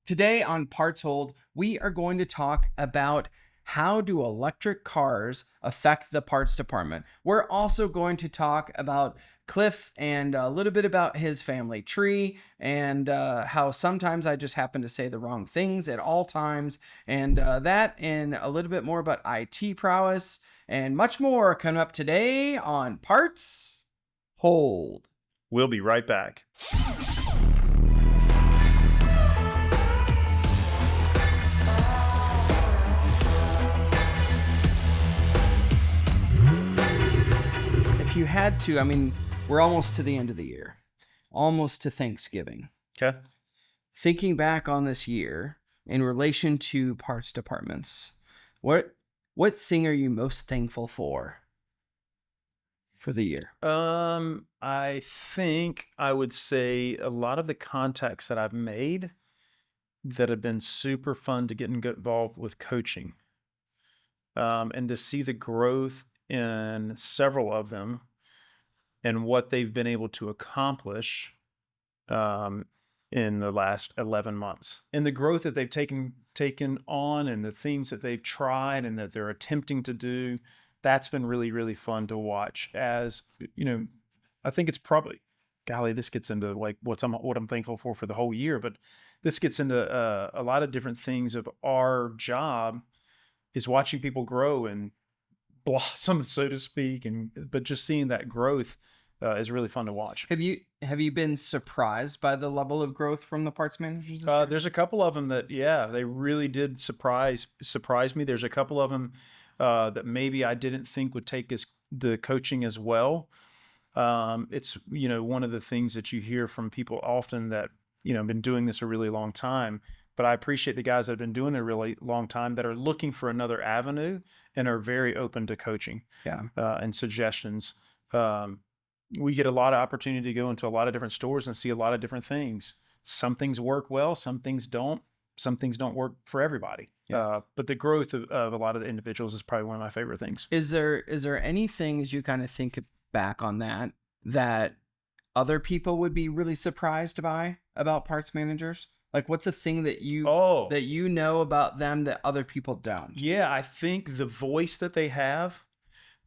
Today on Parts Hold, we are going to talk about how do electric cars affect the parts department. We're also going to talk about Cliff and a little bit about his family tree and how sometimes I just happen to say the wrong things at all times. And that and a little bit more about IT prowess and much more coming up today on Parts Hold. We'll be right back. If you had to, we're almost to the end of the year, almost to Thanksgiving. Okay. Thinking back on this year in relation to parts departments, what thing are you most thankful for the year? I think I would say a lot of the contacts that I've made that have been super fun to get involved with coaching, and to see the growth in several of them and what they've been able to accomplish in the last 11 months, and the growth that they've taken on, and the things that they've tried and that they're attempting to do. That's been really, really fun to watch. As you know, I think it's probably, golly, this gets into like what I'm thankful for the whole year, but this gets into a lot of different things of our job is watching people grow and blossom, so to speak, but just seeing that growth is really fun to watch. Have you been surprised by the level of growth from the parts managers this year? There's a couple of them that, they really did surprise me. There's a couple of them that maybe I didn't think would take the coaching as well. It's, one of the things that you hear from people often that, have been doing this a really long time. But I appreciate the guys that have been doing it a really long time that are looking for another avenue and are very open to coaching and suggestions. We get a lot of opportunity to go into a lot of different stores and see a lot of different things. Some things work well, some things don't. Some things don't work for everybody. Yeah. But the growth of a lot of the individuals is probably one of my favorite things. Is there any things you kind of think back on that other people would be really surprised by about parts managers? Like, what's the thing that you know about them that other people don't? Yeah, I think the voice that they have,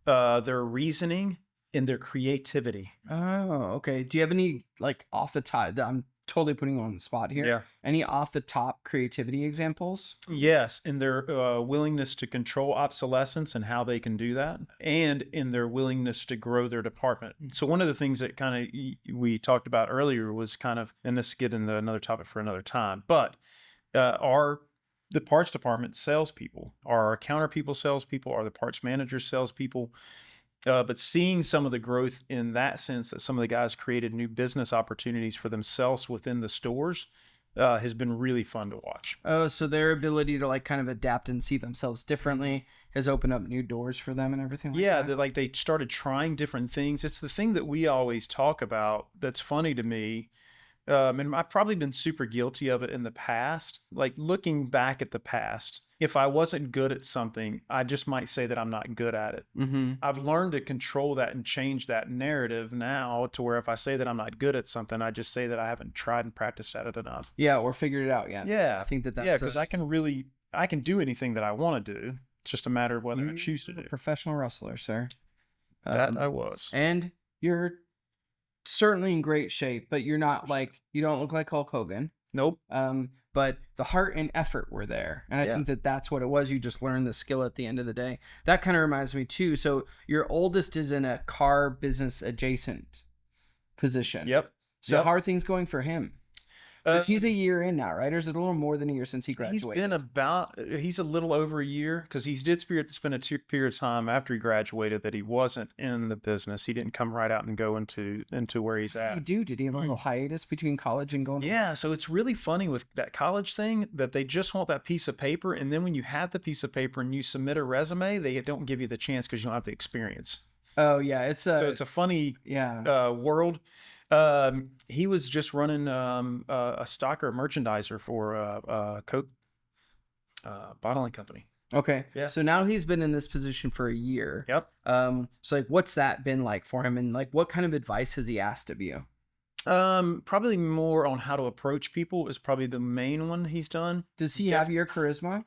their reasoning, and their creativity. Oh, okay. Do you have any, like, off the top? I'm totally putting you on the spot here. Yeah. Any off the top creativity examples? Yes, in their willingness to control obsolescence and how they can do that, and in their willingness to grow their department. So one of the things that kind of we talked about earlier was kind of, and this get into another topic for another time, but the parts department salespeople, are our counter people salespeople, are the parts manager salespeople. But seeing some of the growth in that sense, that some of the guys created new business opportunities for themselves within the stores, has been really fun to watch. Oh, so their ability to like kind of adapt and see themselves differently has opened up new doors for them and everything like that? Yeah, they started trying different things. It's the thing that we always talk about that's funny to me. And I've probably been super guilty of it in the past. Like, looking back at the past, if I wasn't good at something, I just might say that I'm not good at it. Mm-hmm. I've learned to control that and change that narrative now to where if I say that I'm not good at something, I just say that I haven't tried and practiced at it enough. Yeah, or figured it out yet. Yeah. I think that's because I can do anything that I want to do. It's just a matter of whether I choose to do. A professional wrestler, sir. That I was. And you're certainly in great shape, but you're not like, you don't look like Hulk Hogan. Nope. But the heart and effort were there. And I think that's what it was. You just learned the skill at the end of the day. That kind of reminds me too. So your oldest is in a car business adjacent position. Yep. So how are things going for him? Because he's a year in now, right? Or is it a little more than a year since he graduated? He's a little over a year, because he did spend a period of time after he graduated that he wasn't in the business. He didn't come right out and go into where he's at. Did he have a little hiatus between college and going? Yeah, so it's really funny with that college thing that they just want that piece of paper, and then when you have the piece of paper and you submit a resume, they don't give you the chance because you don't have the experience. Oh yeah, so it's a funny world. He was just running a stocker, a merchandiser for a Coke bottling company. Okay. Yeah. So now he's been in this position for a year. Yep. So like, what's that been like for him? And like, what kind of advice has he asked of you? Probably more on how to approach people is probably the main one he's done. Does he have your charisma?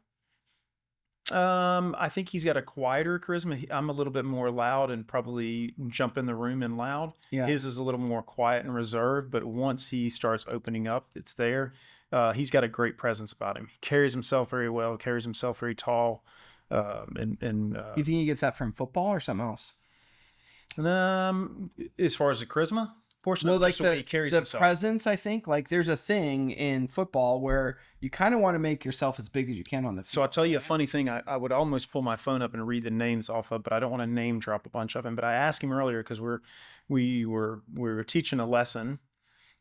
I think he's got a quieter charisma. I'm a little bit more loud and probably jump in the room and loud. Yeah. His is a little more quiet and reserved, but once he starts opening up, it's there. He's got a great presence about him. He carries himself very well, carries himself very tall. You think he gets that from football or something else? As far as the charisma portion Well, of it, like just the way he carries the himself. presence, I think, like there's a thing in football where you kind of want to make yourself as big as you can on the field. So I'll tell you a funny thing. I would almost pull my phone up and read the names off of, but I don't want to name drop a bunch of them. But I asked him earlier because we were teaching a lesson,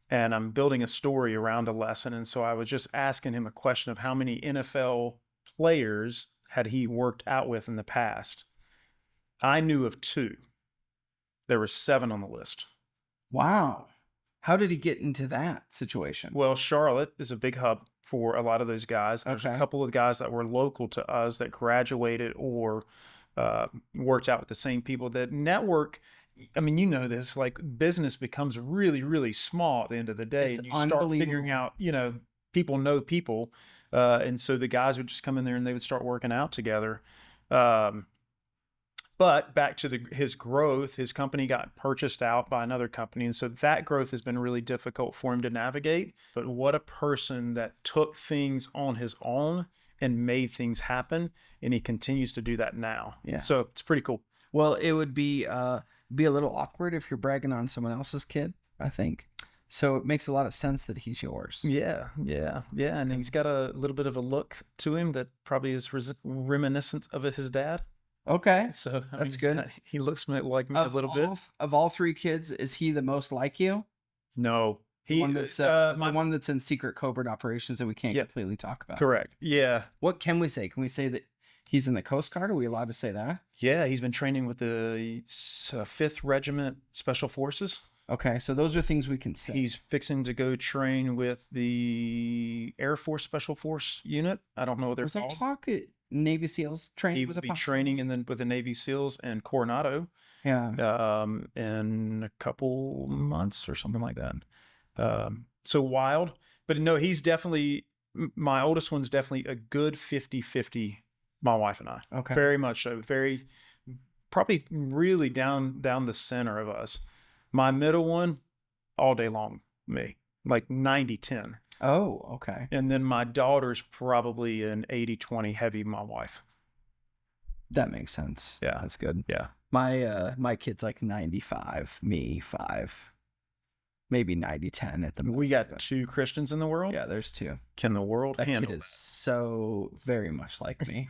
and I'm building a story around a lesson, and so I was just asking him a question of how many NFL players had he worked out with in the past. I knew of 2. There were 7 on the list. Wow. How did he get into that situation? Well, Charlotte is a big hub for a lot of those guys. There's a Okay. couple of guys that were local to us that graduated or worked out with the same people. That network, I mean, you know this, like business becomes really, really small at the end of the day. It's And you start figuring unbelievable. out, people know people. And so the guys would just come in there and they would start working out together. Um, but back to his growth, his company got purchased out by another company. And so that growth has been really difficult for him to navigate. But what a person that took things on his own and made things happen. And he continues to do that now. Yeah. So it's pretty cool. Well, it would be a little awkward if you're bragging on someone else's kid, I think. So it makes a lot of sense that he's yours. Yeah. And he's got a little bit of a look to him that probably is reminiscent of his dad. Okay. So That's good. He looks like me a little bit. Of all 3 kids, is he the most like you? No, The he one that's my the one that's in secret covert operations that we can't Yeah. completely talk about. correct. Yeah, What can we say? Can we say that he's in the Coast Guard? Are we allowed to say that? yeah. He's been training with the 5th Regiment Special Forces. Okay, so those are things we can say. He's fixing to go train with the Air Force Special Force Unit. I don't know what they're Was there called. talk at Navy SEALs training He was will a be possibility? training and then with the Navy SEALs and Coronado Yeah. in a couple months or something like that. So wild, but no, he's definitely my oldest one's definitely a good 50-50. My wife and I, Okay. very much so, very probably really down the center of us. My middle one, all day long, me like 90-10. Oh, okay. And then my daughter's probably an 80-20 heavy. My wife, That makes sense. Yeah. That's good. yeah. My kid's like 95, me 5. Maybe 90-10 at the most. We got but 2 Christians in the world. yeah, there's 2. Can the world That kid handle is so very much like me.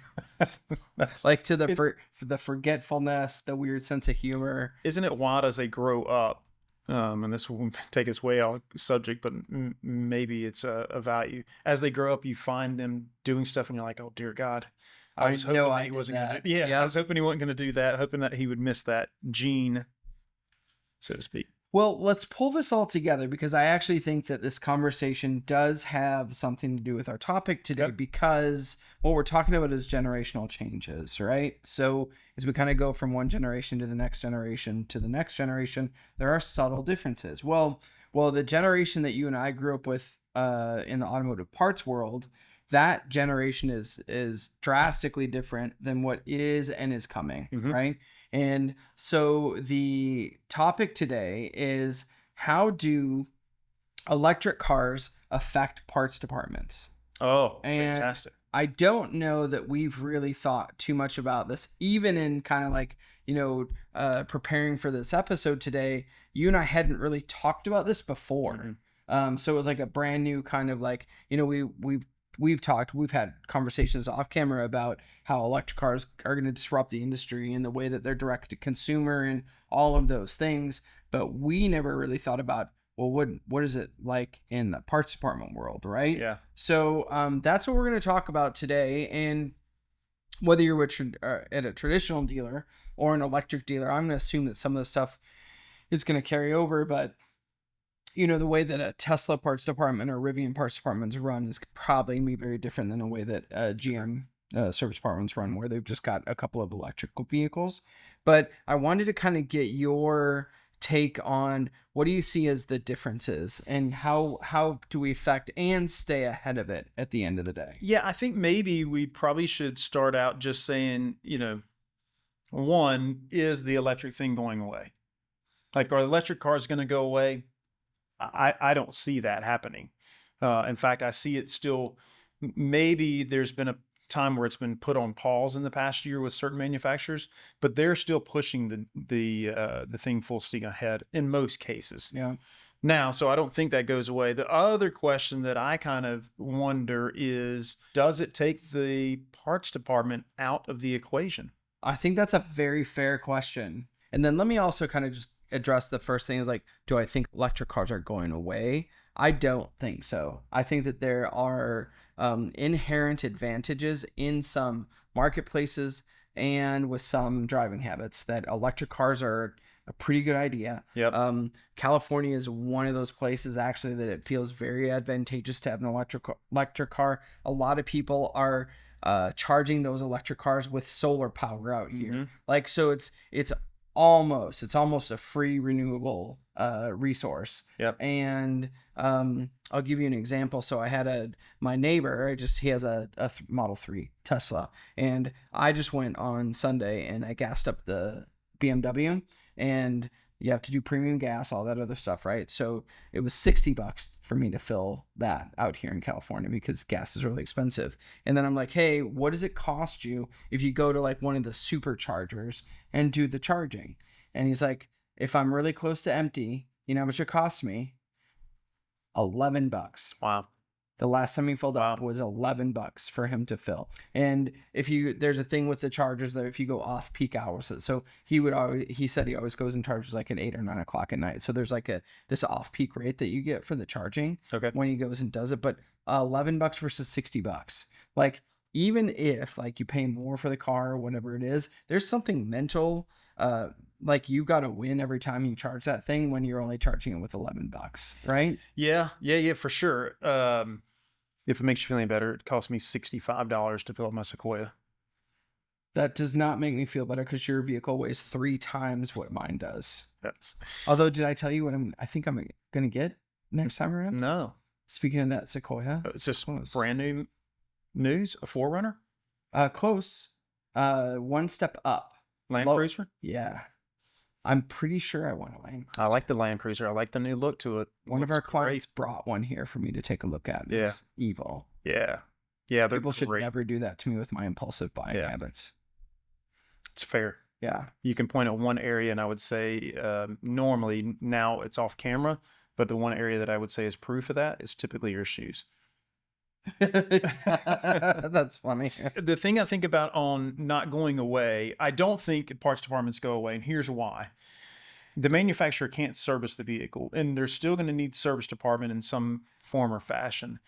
that? Like to the forgetfulness, the weird sense of humor. Isn't it wild as they grow up? And this will take us way out subject, but maybe it's a value. As they grow up, you find them doing stuff, and you're like, "Oh dear God, I was hoping that he wasn't going to." Yeah, I was hoping he wasn't going to do that. Hoping that he would miss that gene, so to speak. Well, let's pull this all together because I actually think that this conversation does have something to do with our topic today Okay. because what we're talking about is generational changes, right? So as we kind of go from one generation to the next generation to the next generation, there are subtle differences. Well, the generation that you and I grew up with in the automotive parts world, that generation is drastically different than what is and is coming, Mhm. right? And so the topic today is how do electric cars affect parts departments? Oh, And fantastic! I don't know that we've really thought too much about this, even in kind of like, preparing for this episode today. You and I hadn't really talked about this before. Mhm. So it was like a brand new kind of like, we've had conversations off camera about how electric cars are going to disrupt the industry and the way that they're direct to consumer and all of those things. But we never really thought about, well, what is it like in the parts department world, right? Yeah. So that's what we're going to talk about today. And whether you're at a traditional dealer or an electric dealer, I'm going to assume that some of the stuff is going to carry over, but the way that a Tesla parts department or Rivian parts departments run is probably going to be very different than the way that GM service departments run, where they've just got a couple of electrical vehicles. But I wanted to kind of get your take on what do you see as the differences, and how do we affect and stay ahead of it at the end of the day? Yeah, I think maybe we probably should start out just saying, one, is the electric thing going away? Like, are electric cars going to go away? I don't see that happening. In fact, I see it still. Maybe there's been a time where it's been put on pause in the past year with certain manufacturers, but they're still pushing the thing full steam ahead in most cases. Yeah. Now, so I don't think that goes away. The other question that I kind of wonder is, does it take the parts department out of the equation? I think that's a very fair question. And then let me also kind of just address the first thing is like, do I think electric cars are going away? I don't think so. I think that there are inherent advantages in some marketplaces and with some driving habits that electric cars are a pretty good idea. Yep. California is one of those places actually that it feels very advantageous to have an electric car. A lot of people are charging those electric cars with solar power out here. Mm-hmm. Like, so it's almost a free renewable resource. Yep. And I'll give you an example. So I had my neighbor, he has a Model 3 Tesla, and I just went on Sunday and I gassed up the BMW, and you have to do premium gas, all that other stuff, right? So it was $60 for me to fill that out here in California because gas is really expensive. And then I'm like, hey, what does it cost you if you go to like one of the superchargers and do the charging? And he's like, if I'm really close to empty, you know how much it costs me? $11. Wow. The last time he filled up was $11 for him to fill. And there's a thing with the chargers that if you go off peak hours, so he said he always goes and charges like at 8 or 9 o'clock at night. So there's like this off peak rate that you get for the charging when he goes and does it. But $11 versus $60. Like, even if like you pay more for the car or whatever it is, there's something mental. Like, you've got to win every time you charge that thing when you're only charging it with $11, right? Yeah, for sure. If it makes you feel any better, it cost me $65 to fill up my Sequoia. That does not make me feel better because your vehicle weighs 3 times what mine does. That's Although, did I tell you what I think I'm going to get next time around? no. Speaking of that Sequoia. It's just Close. brand new news, a 4Runner? Close. One step up. Land Cruiser? Yeah. I'm pretty sure I want a Land Cruiser. I like the Land Cruiser. I like the new look to it. One of our clients brought one here for me to take a look at. Yeah. It's evil. Yeah. Yeah, People should never do that to me with my impulsive buying habits. It's fair. Yeah. You can point at one area, and I would say normally now it's off camera, but the one area that I would say is proof of that is typically your shoes. That's funny. The thing I think about on not going away, I don't think parts departments go away, and here's why. The manufacturer can't service the vehicle, and they're still going to need service department in some form or fashion.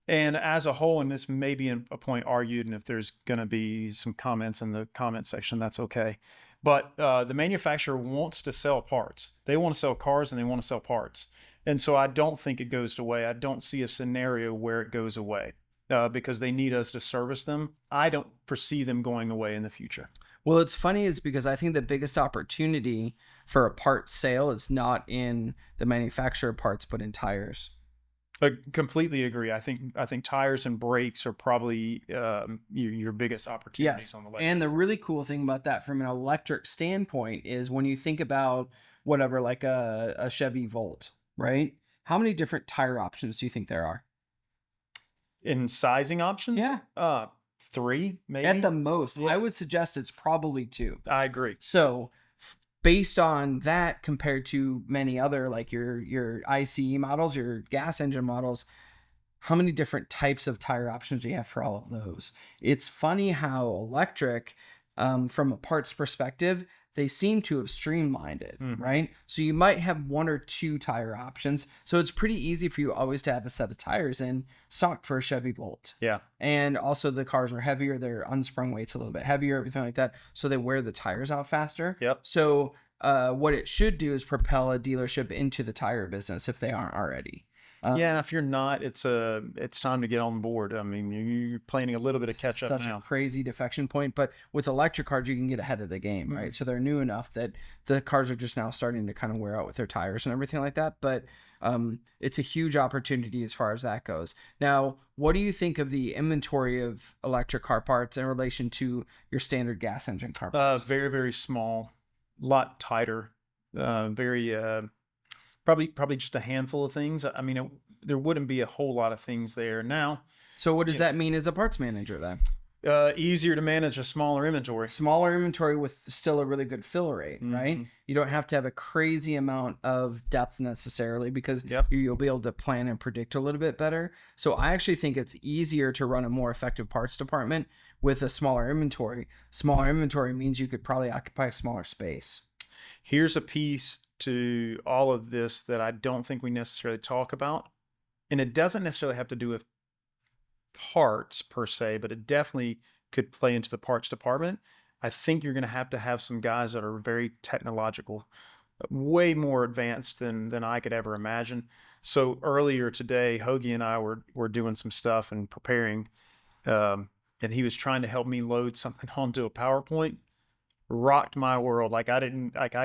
And as a whole, and this may be a point argued, and if there's going to be some comments in the comment section, that's okay. But the manufacturer wants to sell parts. They want to sell cars and they want to sell parts. And so I don't think it goes away. I don't see a scenario where it goes away because they need us to service them. I don't foresee them going away in the future. Well, it's funny is because I think the biggest opportunity for a part sale is not in the manufacturer parts, but in tires. I completely agree. I think tires and brakes are probably your biggest opportunities on the electric. And the really cool thing about that from an electric standpoint is when you think about whatever, like a Chevy Volt, right? How many different tire options do you think there are? In sizing options? Yeah. 3, maybe? At the most. Yeah. I would suggest it's probably 2. I agree. So based on that, compared to many other, like your ICE models, your gas engine models, how many different types of tire options do you have for all of those? It's funny how electric, from a parts perspective, they seem to have streamlined it, right? So you might have 1 or 2 tire options. So it's pretty easy for you always to have a set of tires in stock for a Chevy Bolt. Yeah. And also the cars are heavier. Their unsprung weight's a little bit heavier, everything like that. So they wear the tires out faster. Yep. So what it should do is propel a dealership into the tire business if they aren't already. Yeah, and if you're not, it's time to get on board. I mean, you're playing a little bit of catch up Such a now. crazy defection point. But with electric cars, you can get ahead of the game, right? So they're new enough that the cars are just now starting to kind of wear out with their tires and everything like that. But it's a huge opportunity as far as that goes. Now, what do you think of the inventory of electric car parts in relation to your standard gas engine car parts? Very, very small, lot tighter, very probably just a handful of things. I mean, there wouldn't be a whole lot of things there now. So what does that mean as a parts manager then? Easier to manage a smaller inventory. Smaller inventory with still a really good fill rate, right? Mhm. You don't have to have a crazy amount of depth necessarily because Yep. you'll be able to plan and predict a little bit better. So I actually think it's easier to run a more effective parts department with a smaller inventory. Smaller inventory means you could probably occupy a smaller space. Here's a piece to all of this that I don't think we necessarily talk about, and it doesn't necessarily have to do with parts per se, but it definitely could play into the parts department. I think you're going to have some guys that are very technological, way more advanced than I could ever imagine. So earlier today, Hoagie and I were doing some stuff and preparing, and he was trying to help me load something onto a PowerPoint. Rocked my world. Like I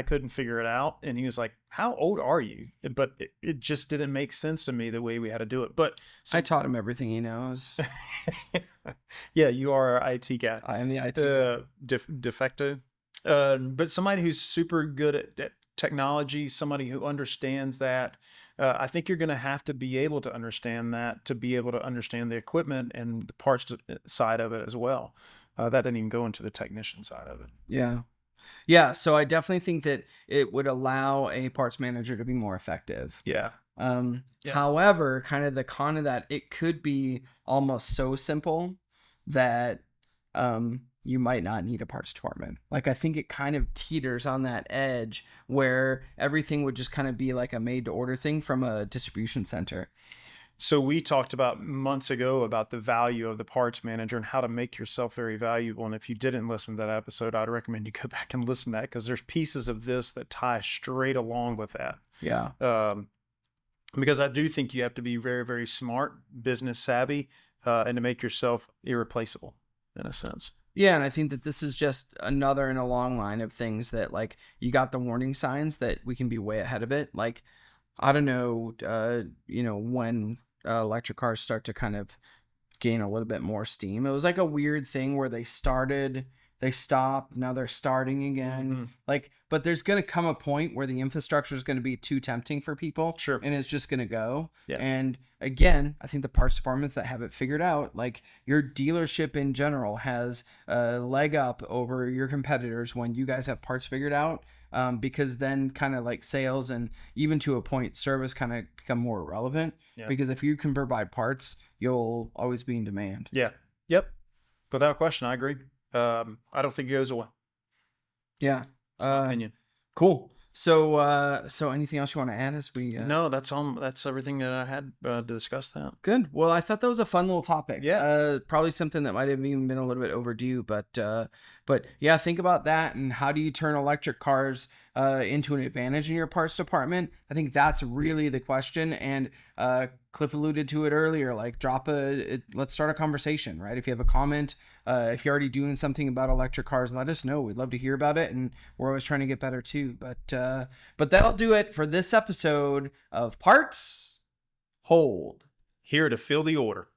couldn't figure it out. And he was like, "How old are you?" But it just didn't make sense to me the way we had to do it. But I taught him everything he knows. yeah, you are our IT guy. I am the IT guy. De facto. But somebody who's super good at technology, somebody who understands that. I think you're going to have to be able to understand that to be able to understand the equipment and the parts side of it as well. That didn't even go into the technician side of it. Yeah. Yeah. So I definitely think that it would allow a parts manager to be more effective. Yeah. Yeah. However, kind of the con of that, it could be almost so simple that you might not need a parts department. Like I think it kind of teeters on that edge where everything would just kind of be like a made to order thing from a distribution center. So we talked about months ago about the value of the parts manager and how to make yourself very valuable. And if you didn't listen to that episode, I'd recommend you go back and listen to that because there's pieces of this that tie straight along with that. Yeah. Because I do think you have to be very, very smart, business savvy, and to make yourself irreplaceable in a sense. Yeah, and I think that this is just another in a long line of things that like you got the warning signs that we can be way ahead of it. Like I don't know, when electric cars start to kind of gain a little bit more steam. It was like a weird thing where they stopped, now they're starting again. Mm-hmm. Like, but there's going to come a point where the infrastructure is going to be too tempting for people. Sure. And it's just going to go. Yeah. And again, I think the parts departments that have it figured out, like your dealership in general has a leg up over your competitors when you guys have parts figured out. Because then kind of like sales and even to a point service kind of become more relevant. Yeah. Because if you can provide parts, you'll always be in demand. Yeah. Yep. Without question, I agree. I don't think it goes away. Yeah. Opinion. Cool. So anything else you want to add as we No, that's all. That's everything that I had to discuss that. Good. Well, I thought that was a fun little topic. Yeah. Probably something that might have even been a little bit overdue, but yeah, think about that and how do you turn electric cars into an advantage in your parts department? I think that's really the question. And Cliff alluded to it earlier. Like, let's start a conversation, right? If you have a comment, if you're already doing something about electric cars, let us know. We'd love to hear about it, and we're always trying to get better too. But that'll do it for this episode of Parts Hold. Here to fill the order.